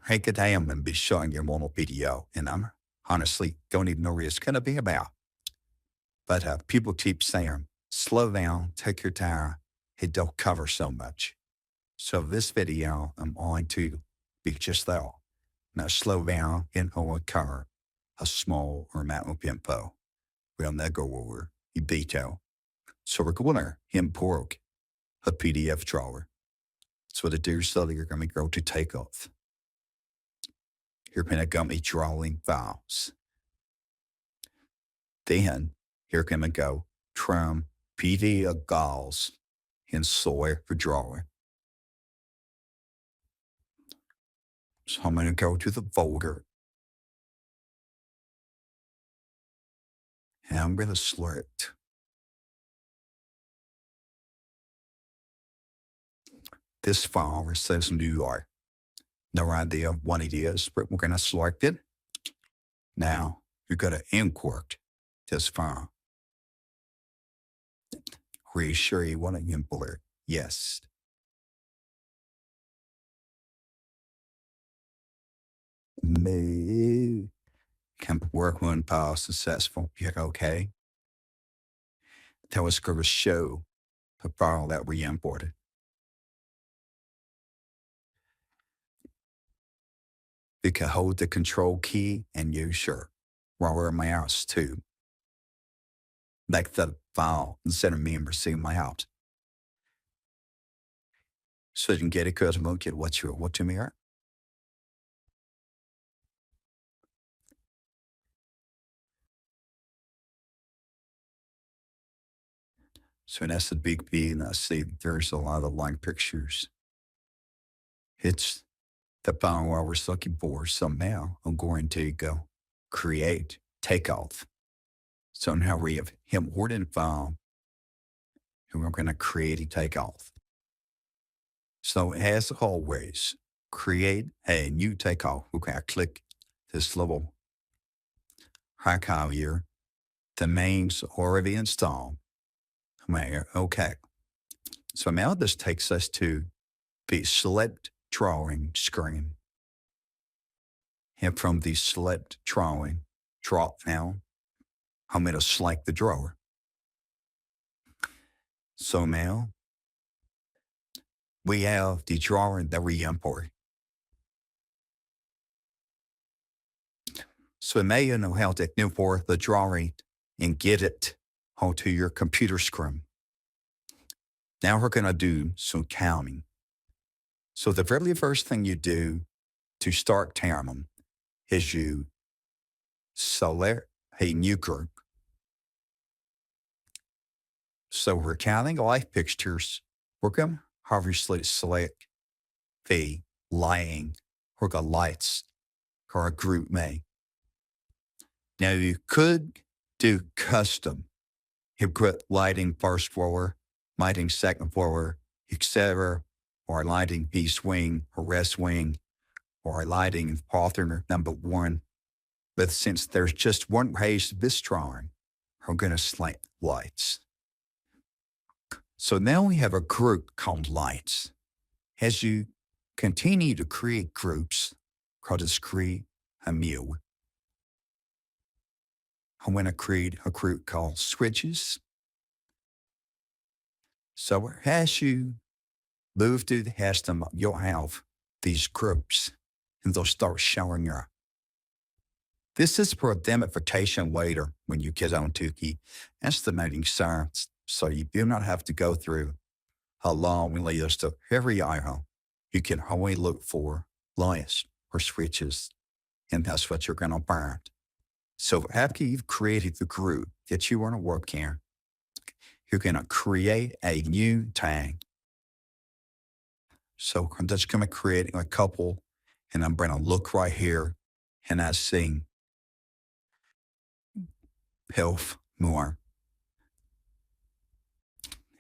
break it down and be showing you one video. And I'm honestly don't even know what it's going to be about. But people keep saying, slow down, take your time. It don't cover so much. So this video, I'm going to be just that. Now slow down and only cover a small amount of info. We'll now go over the detail. So we're going to import a PDF drawer. So to do so, you're going to go to takeoffs. You're going to go to drawing files. Then you're going to go from PDF files and select for drawing. So I'm going to go to the folder. And I'm going to select this file where it says New York. No idea what it is, but we're going to select it. Now, you're going to import this file. Are you sure you want to import? Yes. No. Can work one file successful. Hit OK. That was going to show the file that we imported. You can hold the control key and use your roller mouse to make the file instead of me seeing my house. So you can get a good look at what you want to mirror. So that's the big B, and I see there's a lot of line pictures. It's the file I was looking for. So now I'm going to go create takeoff. So now we have imported file, and we're going to create a takeoff. So as always, create a new takeoff. We're going to click this little icon here. The main's already installed. Okay. So now this takes us to the select drawing screen. And from the select drawing drop down, I'm going to select the drawer. So now we have the drawer that we import. So now you know how to import the drawing and get it onto your computer screen. Now we're going to do some counting. So the very first thing you do to start counting is you select a new group. So we're counting light fixtures. We're going to obviously select the lighting or the lights or a group name. Now you could do custom. You put lighting first floor, lighting second floor, etc., or lighting east wing or west wing, or lighting alternate number one. But since there's just one page of this drawing, I'm going to select lights. So now we have a group called lights. As you continue to create groups, just create a new. I'm going to create a group called switches. So as you move through the system, you'll have these groups, and they'll start showing up. This is for a demonstration later when you get onto the estimating science, so you do not have to go through a long list of every item. You can only look for lights or switches, and that's what you're going to find. So after you've created the group that you want to work in, you're going to create a new tag. So I'm just going to create a couple, and I'm going to look right here, and I see health more.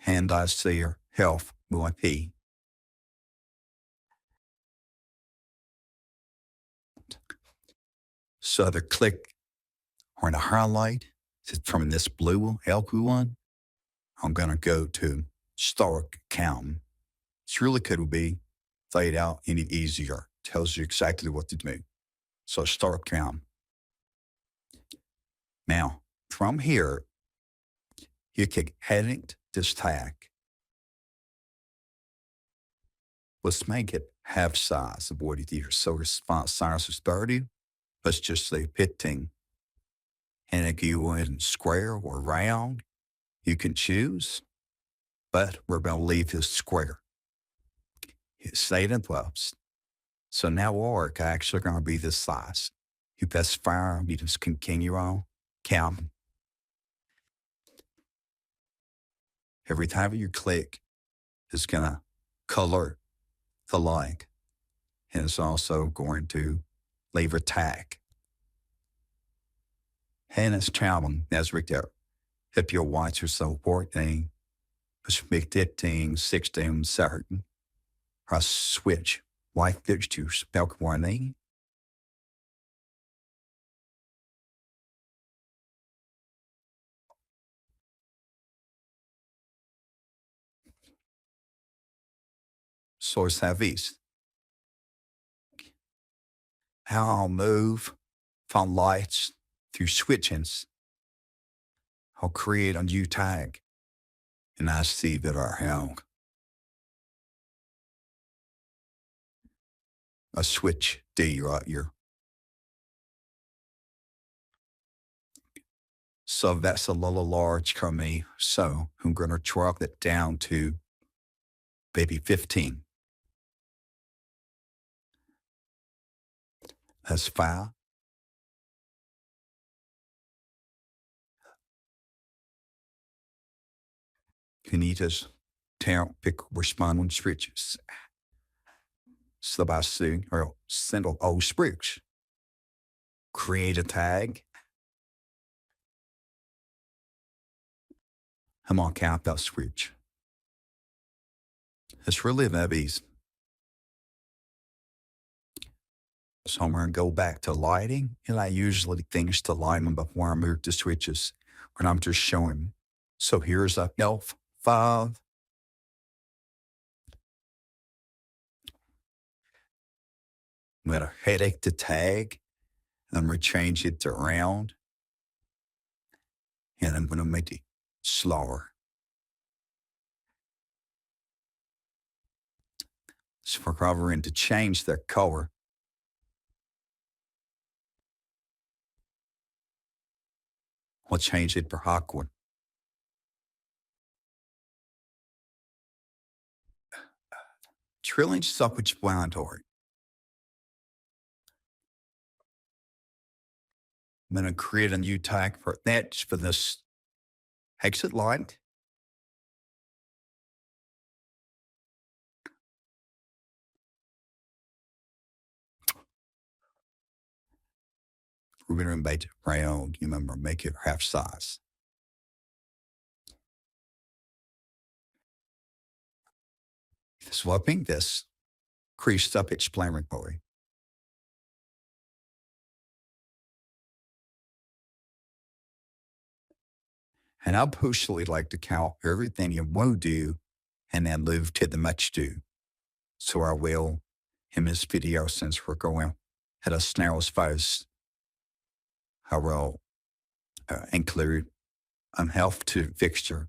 And I see health more P. So to click on the highlight from this blue L2 one, I'm going to go to start count. It's really could be fade out any easier tells you exactly what to do. So start count. Now, from here, you can edit this tag. Let's make it half size of what it is. So response size is 30. Let's just say 15. And if you want it in square or round, you can choose, but we're going to leave this square. Hit save and close. So now our arc actually going to be this size. You press fire, you just continue on, count. Every time you click, it's going to color the line. And it's also going to leave a tag. And it's traveling, that's right there. If your watch is so 14, it's 15, 16, 17. I switch white fixtures, spell warning. Source have these. How I'll move from lights through switchings. I'll create a new tag. And I see that I have a switch D right here. So that's a little large for me. So I'm going to drop it down to maybe 15. That's 5. You need to pick responding switches. So by seeing or send all sprigs. Create a tag. I'm going to count that switch. It's really that easy. So I'm going to go back to lighting, and I usually finish the lighting before I move the switches when I'm just showing. So here's a elf 5. I'm going to headache the tag. I'm going to change it to round. And I'm going to make it slower. So for covering to change their color. I'll change it for aqua. Trilling self-explanatory. I'm going to create a new tag for that for this exit light. We're going to make it round. You remember, make it half size. Swapping this creased up explanatory. And I'll personally like to count everything you won't do and then move to the much do. So I will in this video, since we're going at a snail's pace, I will include health to fixture.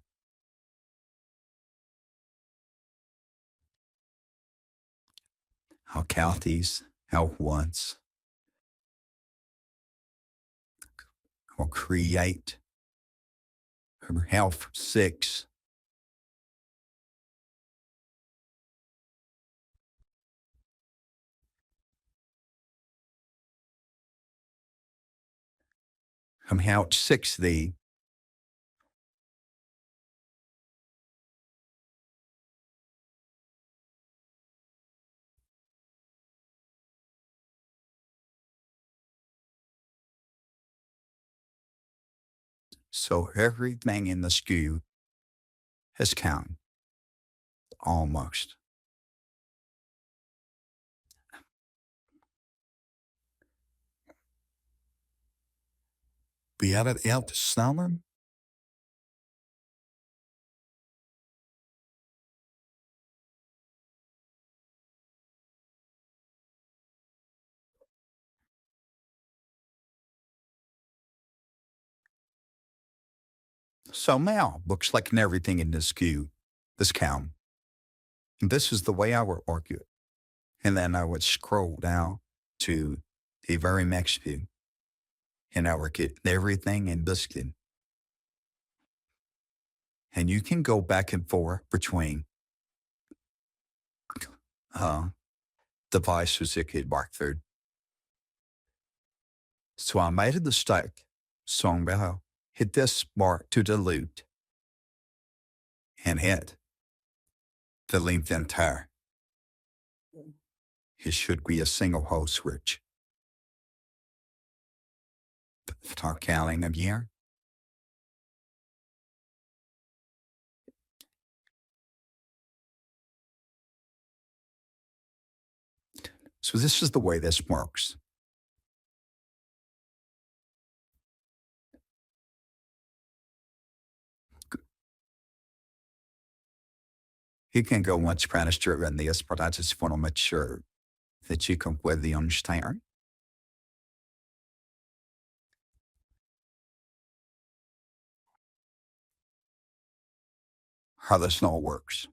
I'll count these out once. I'll create health 6. I'm out 60. So everything in the SKU has counted. Almost. Be out of out summer. So now, looks like everything in this queue, this count. And this is the way I would argue it. And then I would scroll down to the very next view, and I would get everything in this queue. And you can go back and forth between uh, devices that could work through. So I made a mistake. So I'm going to hit this mark to delete and hit delete the entire. It should be a single hole switch. Start counting again. So this is the way this works. You can go much faster than this, but I just want to make sure that you completely understand how this all works.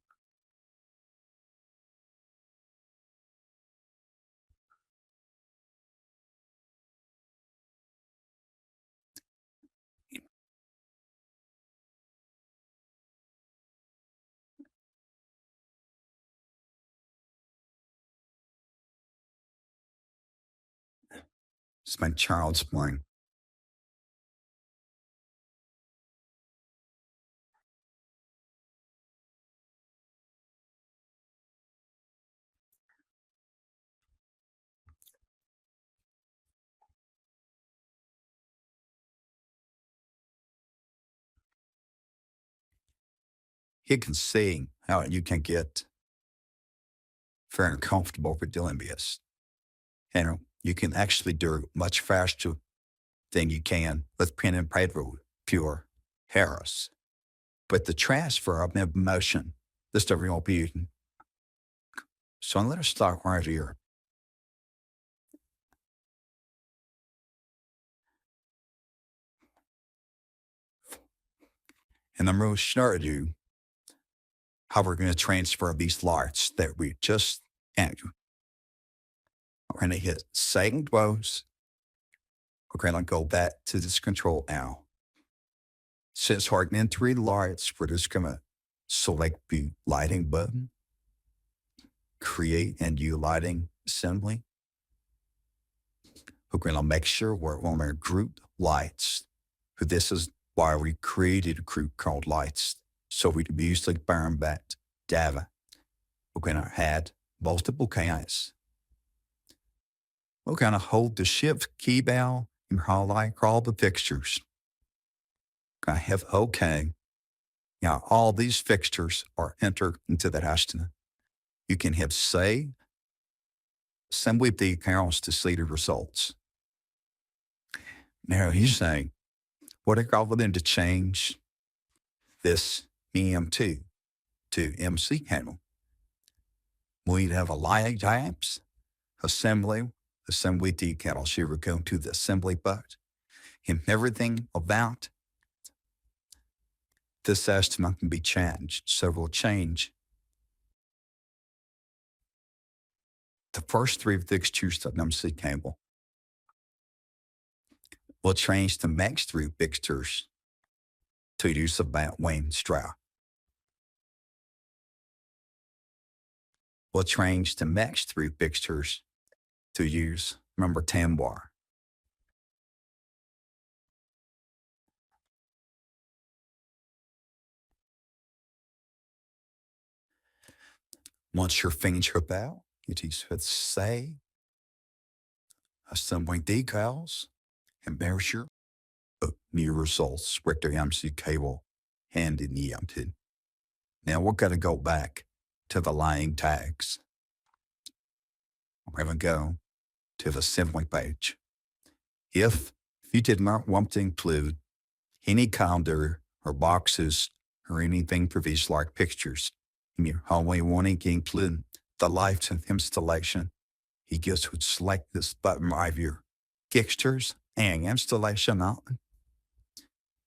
It's my child's playing. You can see how you can get very uncomfortable with doing this. And you can actually do it much faster than you can with pen and paper, pure Harris. But the transfer of information, this is the real beauty. So let us start right here. And I'm going to show you how we're going to transfer these lights that we just added. We're going to hit second rows. We're going to go back to this control now. Since we're going to read lights, we're just going to select the lighting button, create and new lighting assembly. We're going to make sure we're on our group lights. This is why we created a group called lights. So we can use the burn back data. We're going to add multiple counts. We're going to hold the shift key down and highlight all the fixtures. I have OK. Now all these fixtures are entered into that estimate. You can hit save, assembly details to see the results. Now he's saying, what if I wanted to change this EM2 to MC panel? We'd have a lighting types, assembly details. Here we go to the assembly button. And everything about this estimate can be changed. So we'll change the first three fixtures to MC cable. We'll change the next three fixtures to use about Wayne Stroud. We'll change the next three fixtures to use number 10 bar. Once you're finished with that, you just hit save, assembling decals, and measure new results with the MC cable and in the EM2. Now we're going to go back to the line tags. We're going to go to the assembly page. If you did not want to include any calendar or boxes or anything for these like pictures, and you're only wanting to include the lights and installation, you just would select this button right here, fixtures and installation on.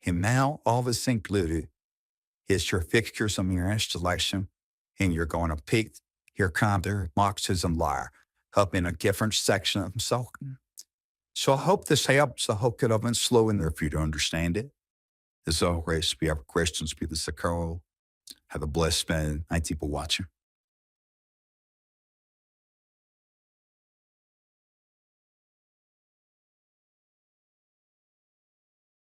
And now all that's included is your fixtures on your installation, and you're going to pick your counter, boxes, and wire up in a different section of the socket. So I hope this helps. I hope it wasn't slow in there for you to understand it. As always, if you have questions, please call. Have a blessed day. Thank you for watching.